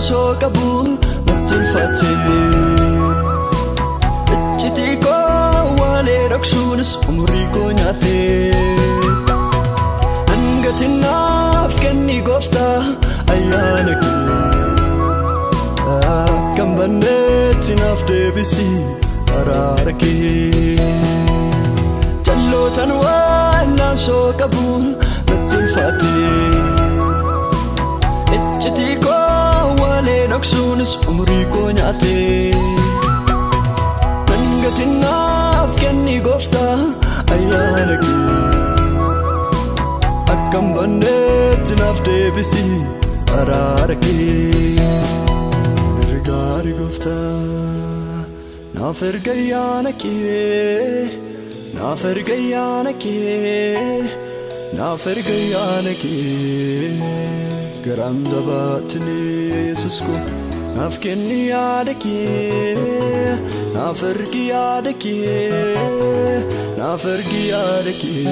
soo qabuun natti ulfaate iccitii koo waalee dhoksuunis umurii koo nyaate hangatinaaf kenni gooftaa ayyaana kee akkam banneetti naaf deebisi araara kee jallootan waan soo qabuun natti ulfaate iccitii koo waalee dhoksuunis umurii koo nyaate hangatinaaf kenni gooftaa ayyaana kee akkam banneetti naaf deebisi araara kee gargaari gooftaa naaf erga ayyaana kee naaf erga ayyaana kee naaf erga ayyaana kee garaan jabaatine Yesuus ko naaf kenni yaada kee naaf ergi yaada kee naaf ergi yaada kee